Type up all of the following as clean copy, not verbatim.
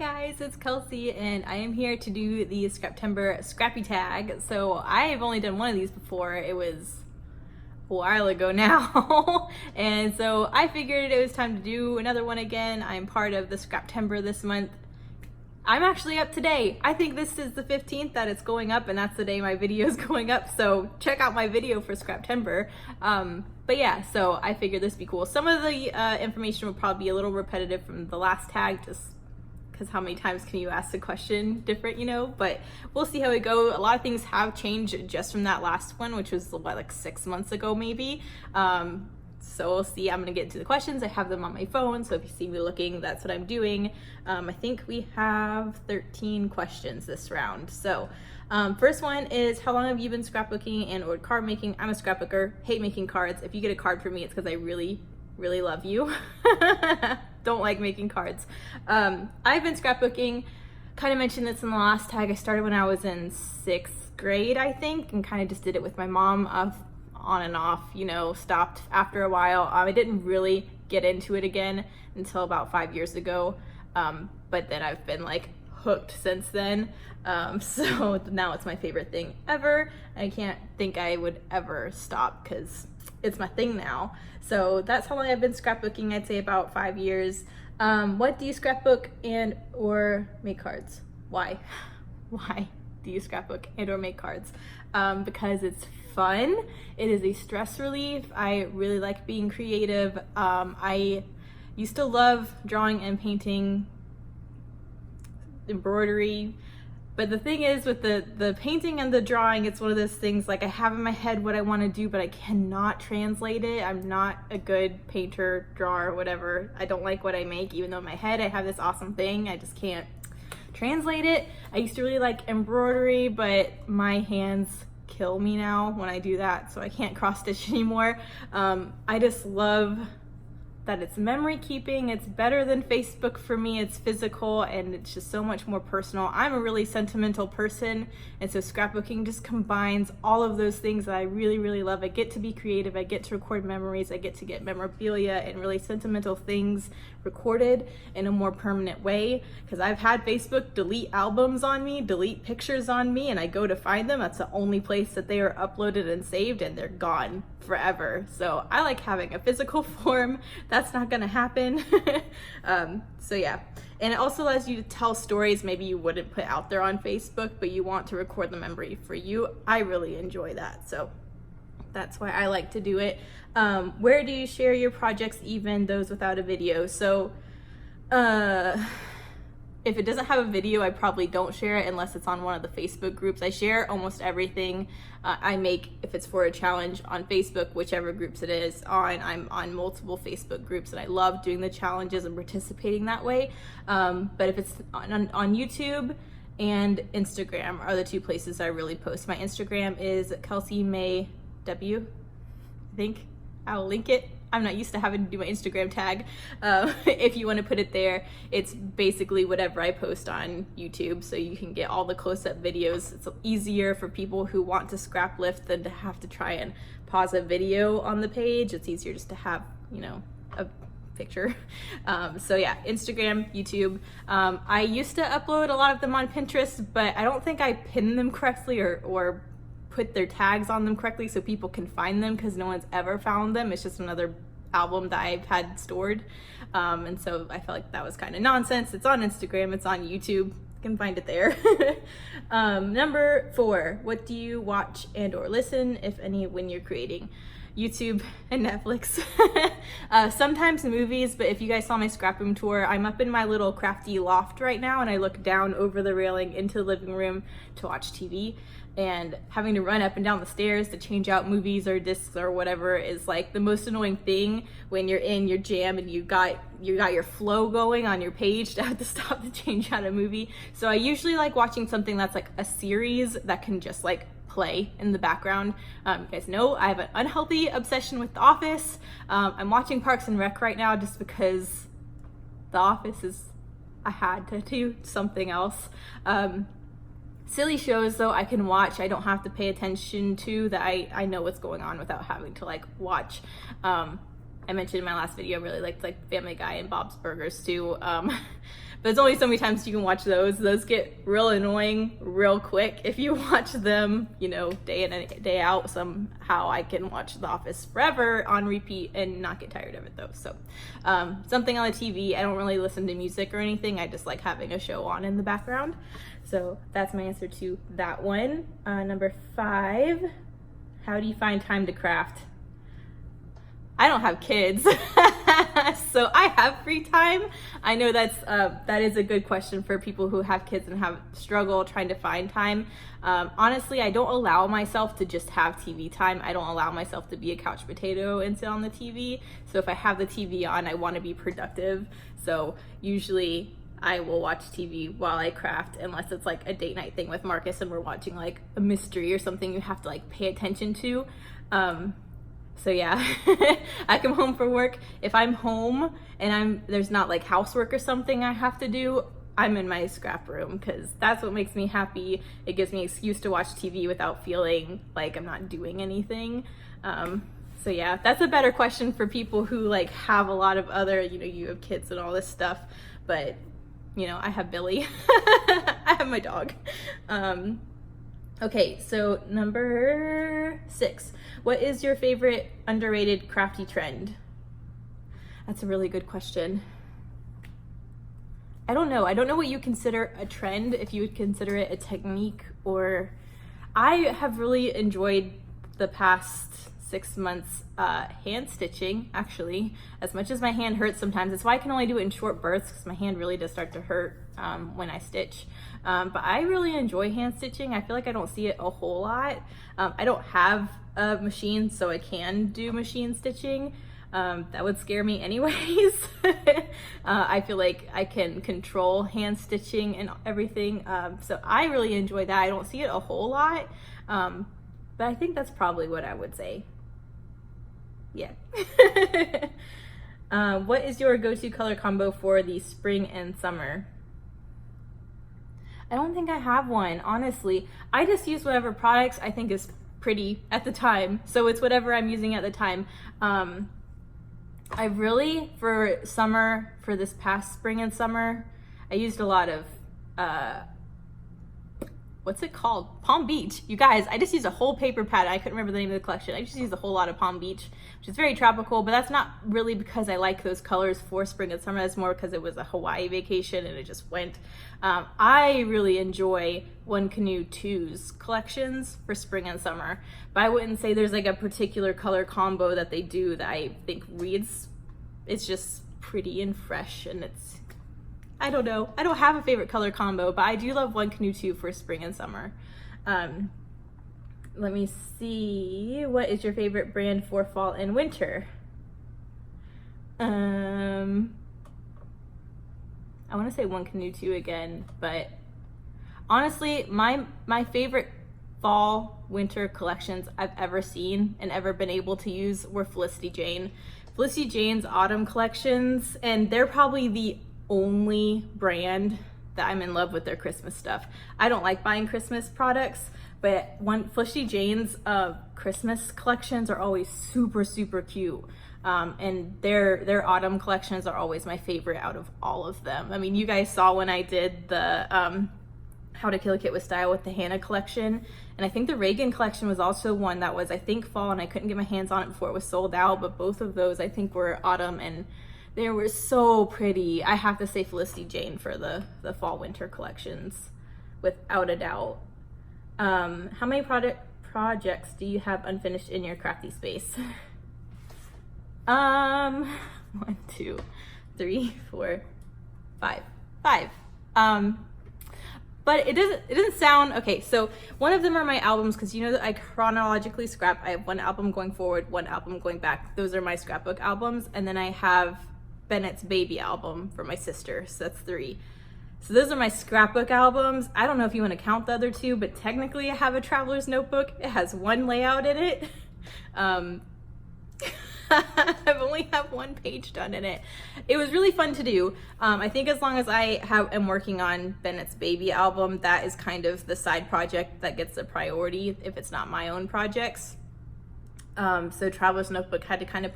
guys, it's Kelsey and I am here to do the Scraptember Scrappy tag. So I have only done one of these before. It was a while ago now. And so I figured it was time to do another one again. I'm part of the Scraptember this month. I'm actually up today. I think this is the 15th that it's going up, and that's the day my video is going up. So check out my video for Scraptember. But yeah, so I figured this would be cool. Some of the information will probably be a little repetitive from the last tag, just because how many times can you ask the question different, you know? But we'll see how it goes. A lot of things have changed just from that last one, which was what, like 6 months ago maybe. So we'll see. I'm gonna get into the questions. I have them on my phone, so if you see me looking, that's what I'm doing. I think we have 13 questions this round. So first one is, how long have you been scrapbooking and or card making? I'm a scrapbooker, hate making cards. If you get a card for me, it's because I really love you. Don't like making cards. I've been scrapbooking, kind of mentioned this in the last tag. I started when I was in 6th grade, I think, and kind of just did it with my mom, on and off, you know, stopped after a while. I didn't really get into it again until about 5 years ago. But then I've been like hooked since then. So now it's my favorite thing ever. I can't think I would ever stop because it's my thing now. So that's how long I've been scrapbooking. I'd say about 5 years. What do you scrapbook and or make cards? Why? Why do you scrapbook and or make cards? Because it's fun. It is a stress relief. I really like being creative. I used to love drawing and painting, embroidery. But the thing is with the painting and the drawing, it's one of those things like I have in my head what I want to do, but I cannot translate it. I'm not a good painter, drawer, whatever. I don't like what I make, even though in my head I have this awesome thing. I just can't translate it. I used to really like embroidery, but my hands kill me now when I do that, so I can't cross stitch anymore. I just love that it's memory keeping. It's better than Facebook for me. It's physical and it's just so much more personal. I'm a really sentimental person, and so scrapbooking just combines all of those things that I really love. I get to be creative, I get to record memories, I get to get memorabilia and really sentimental things recorded in a more permanent way, because I've had Facebook delete albums on me, delete pictures on me, and I go to find them. That's the only place that they are uploaded and saved, and they're gone forever. So I like having a physical form. That's not gonna happen. So yeah, and it also allows you to tell stories maybe you wouldn't put out there on Facebook, but you want to record the memory for you. I really enjoy that, so that's why I like to do it. Where do you share your projects, even those without a video? So if it doesn't have a video, I probably don't share it unless it's on one of the Facebook groups. I share almost everything I make, if it's for a challenge, on Facebook, whichever groups it is on. I'm on multiple Facebook groups and I love doing the challenges and participating that way. But if it's on YouTube and Instagram are the two places I really post. My Instagram is Kelsey May W, I think. I'll link it. I'm not used to having to do my Instagram tag. If you want to put it there, it's basically whatever I post on YouTube, so you can get all the close-up videos. It's easier for people who want to scrap lift than to have to try and pause a video on the page. It's easier just to have, you know, a picture. So yeah, Instagram, YouTube. I used to upload a lot of them on Pinterest, but I don't think I pinned them correctly or put their tags on them correctly so people can find them, because no one's ever found them. It's just another album that I've had stored. And so I felt like that was kind of nonsense. It's on Instagram, it's on YouTube. You can find it there. Number 4, what do you watch and or listen, if any, when you're creating? YouTube and Netflix. Sometimes movies, but if you guys saw my scrap room tour, I'm up in my little Crafty loft right now, and I look down over the railing into the living room to watch TV, and having to run up and down the stairs to change out movies or discs or whatever is like the most annoying thing when you're in your jam and you got your flow going on your page to have to stop to change out a movie. So I usually like watching something that's like a series that can just like play in the background. You guys know I have an unhealthy obsession with The Office. I'm watching Parks and Rec right now just because The Office is, I had to do something else. Silly shows though I can watch, I don't have to pay attention to, that I know what's going on without having to like watch. I mentioned in my last video, I really liked like Family Guy and Bob's Burgers too. But it's only so many times you can watch those. Those get real annoying real quick if you watch them, you know, day in and day out. Somehow I can watch The Office forever on repeat and not get tired of it though. So something on the TV. I don't really listen to music or anything. I just like having a show on in the background. So that's my answer to that one. Number 5, how do you find time to craft? I don't have kids, so I have free time. I know that is a good question for people who have kids and have struggle trying to find time. Honestly, I don't allow myself to just have TV time. I don't allow myself to be a couch potato and sit on the TV. So if I have the TV on, I want to be productive. So usually I will watch TV while I craft, unless it's like a date night thing with Marcus and we're watching like a mystery or something you have to like pay attention to. So yeah, I come home from work. If I'm home and there's not like housework or something I have to do, I'm in my scrap room because that's what makes me happy. It gives me an excuse to watch TV without feeling like I'm not doing anything. So yeah, that's a better question for people who like have a lot of other, you know, you have kids and all this stuff, but you know, I have Billy. I have my dog. Okay, so number 6. What is your favorite underrated crafty trend? That's a really good question. I don't know. I don't know what you consider a trend, if you would consider it a technique, or I have really enjoyed the past 6 months hand stitching, actually. As much as my hand hurts sometimes, that's why I can only do it in short bursts, because my hand really does start to hurt when I stitch. But I really enjoy hand stitching. I feel like I don't see it a whole lot. I don't have a machine, so I can do machine stitching. That would scare me anyways. I feel like I can control hand stitching and everything. So I really enjoy that. I don't see it a whole lot, but I think that's probably what I would say. Yeah. What is your go-to color combo for the spring and summer? I don't think I have one, honestly. I just use whatever products I think is pretty at the time. So it's whatever I'm using at the time. I really, for summer, for this past spring and summer, I used a lot of, what's it called? Palm Beach. You guys, I just used a whole paper pad. I couldn't remember the name of the collection. I just used a whole lot of Palm Beach, which is very tropical, but that's not really because I like those colors for spring and summer. It's more because it was a Hawaii vacation and it just went. I really enjoy One Canoe 2's collections for spring and summer, but I wouldn't say there's like a particular color combo that they do that I think reads. It's just pretty and fresh, and it's, I don't know. I don't have a favorite color combo, but I do love One Canoe 2 for spring and summer. Let me see. What is your favorite brand for fall and winter? I want to say One Canoe 2 again, but honestly, my favorite fall winter collections I've ever seen and ever been able to use were Felicity Jane. Felicity Jane's autumn collections, and they're probably the only brand that I'm in love with their Christmas stuff. I don't like buying Christmas products, but Felicity Jane's Christmas collections are always super, super cute. And their autumn collections are always my favorite out of all of them. I mean, you guys saw when I did the How to Kill a Kit with Style with the Hannah collection, and I think the Reagan collection was also one that was, I think, fall, and I couldn't get my hands on it before it was sold out, but both of those I think were autumn, and they were so pretty. I have to say Felicity Jane for the fall winter collections, without a doubt. How many projects do you have unfinished in your crafty space? 1, 2, 3, 4, 5. 5. But it doesn't sound okay. So one of them are my albums, because you know that I chronologically scrap. I have one album going forward, one album going back. Those are my scrapbook albums, and then I have Bennett's baby album for my sister. So that's 3. So those are my scrapbook albums. I don't know if you want to count the other 2, but technically I have a traveler's notebook. It has 1 layout in it. I've only have 1 page done in it. It was really fun to do. I think as long as I am working on Bennett's baby album, that is kind of the side project that gets the priority if it's not my own projects. So Traveler's Notebook had to kind of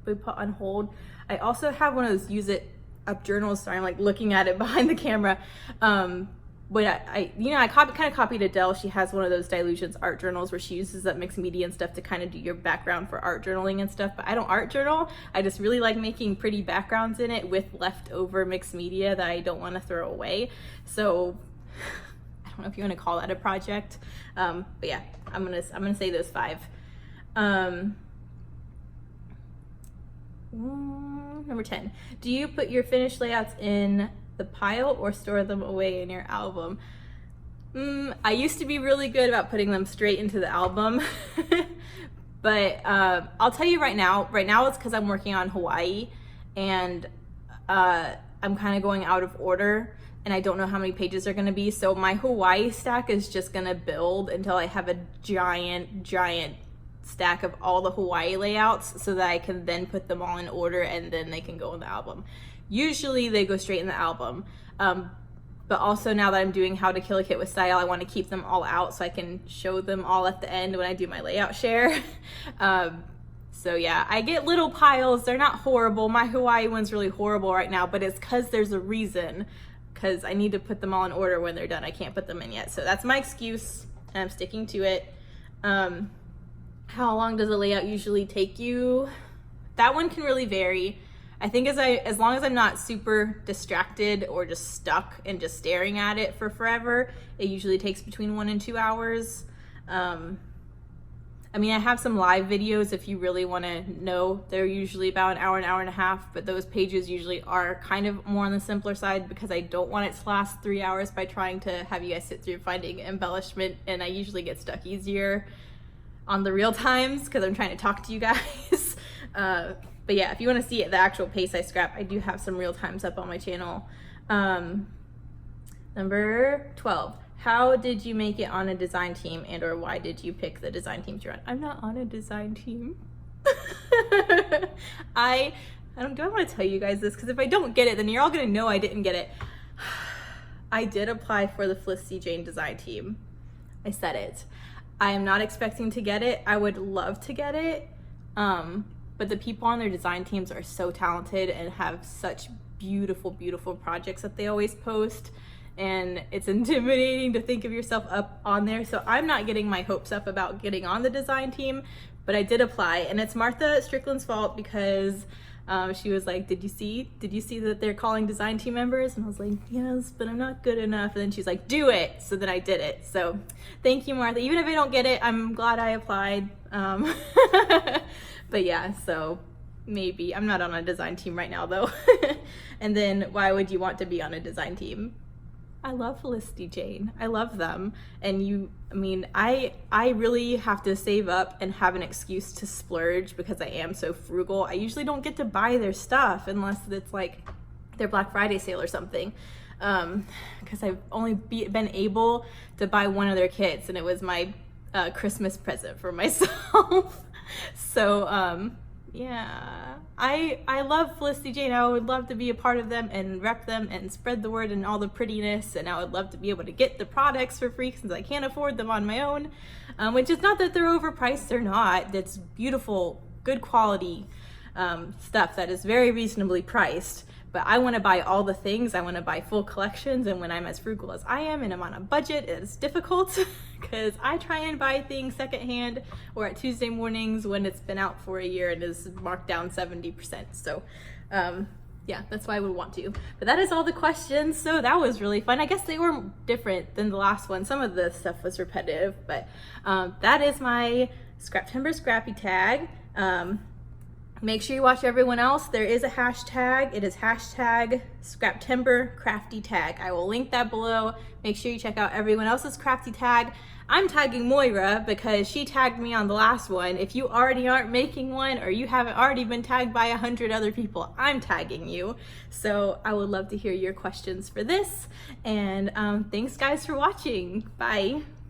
we put on hold. I also have one of those use it up journals, so I'm like looking at it behind the camera. But I kind of copied Adele. She has one of those Dilutions art journals where she uses that mixed media and stuff to kind of do your background for art journaling and stuff. But I don't art journal. I just really like making pretty backgrounds in it with leftover mixed media that I don't want to throw away. So I don't know if you want to call that a project. But yeah, I'm gonna say those 5. Number 10. Do you put your finished layouts in the pile or store them away in your album? I used to be really good about putting them straight into the album. But I'll tell you right now it's because I'm working on Hawaii and I'm kind of going out of order and I don't know how many pages are going to be. So my Hawaii stack is just going to build until I have a giant stack of all the Hawaii layouts so that I can then put them all in order and then they can go in the album. Usually they go straight in the album. But also now that I'm doing How to Kill a Kit with Style, I want to keep them all out so I can show them all at the end when I do my layout share. So yeah, I get little piles. They're not horrible. My Hawaii one's really horrible right now, but it's because there's a reason. Because I need to put them all in order when they're done. I can't put them in yet. So that's my excuse and I'm sticking to it. How long does a layout usually take you? That one can really vary. I think as long as I'm not super distracted or just stuck and just staring at it for forever, it usually takes between 1 and 2 hours. I mean, I have some live videos if you really want to know. They're usually about an hour and a half, but those pages usually are kind of more on the simpler side because I don't want it to last 3 hours by trying to have you guys sit through finding embellishment, and I usually get stuck easier on the real times because I'm trying to talk to you guys. But yeah, if you want to see the actual pace I scrap, I do have some real times up on my channel. Number 12. How did you make it on a design team, and or why did you pick the design team to run? I'm not on a design team. Do I want to tell you guys this? Because if I don't get it, then you're all gonna know I didn't get it. I did apply for the Felicity Jane design team. I said it. I am not expecting to get it. I would love to get it. But the people on their design teams are so talented and have such beautiful, beautiful projects that they always post. And it's intimidating to think of yourself up on there. So I'm not getting my hopes up about getting on the design team, but I did apply. And it's Martha Strickland's fault because she was like, did you see that they're calling design team members? And I was like, yes, but I'm not good enough. And then she's like, do it. So then I did it. So thank you, Martha. Even if I don't get it, I'm glad I applied. But yeah, so maybe I'm not on a design team right now though. And then why would you want to be on a design team? I love Felicity Jane. I love them. And I really have to save up and have an excuse to splurge because I am so frugal. I usually don't get to buy their stuff unless it's like their Black Friday sale or something. Because I've only been able to buy one of their kits, and it was my Christmas present for myself. So yeah, I love Felicity Jane. I would love to be a part of them and rep them and spread the word and all the prettiness, and I would love to be able to get the products for free since I can't afford them on my own, which is not that they're overpriced. They're not. That's beautiful, good quality stuff that is very reasonably priced. But I want to buy all the things. I want to buy full collections, and when I'm as frugal as I am and I'm on a budget, it's difficult because I try and buy things secondhand or at Tuesday mornings when it's been out for a year and is marked down 70%. So yeah, that's why I would want to. But that is all the questions. So that was really fun. I guess they were different than the last one. Some of the stuff was repetitive, but that is my Scraptember Scrappy tag. Make sure you watch everyone else. There is a hashtag. It is hashtag Scraptember Crafty tag. I will link that below. Make sure you check out everyone else's crafty tag. I'm tagging Moira because she tagged me on the last one. If you already aren't making one or you haven't already been tagged by 100 other people, I'm tagging you. So I would love to hear your questions for this. And thanks guys for watching. Bye.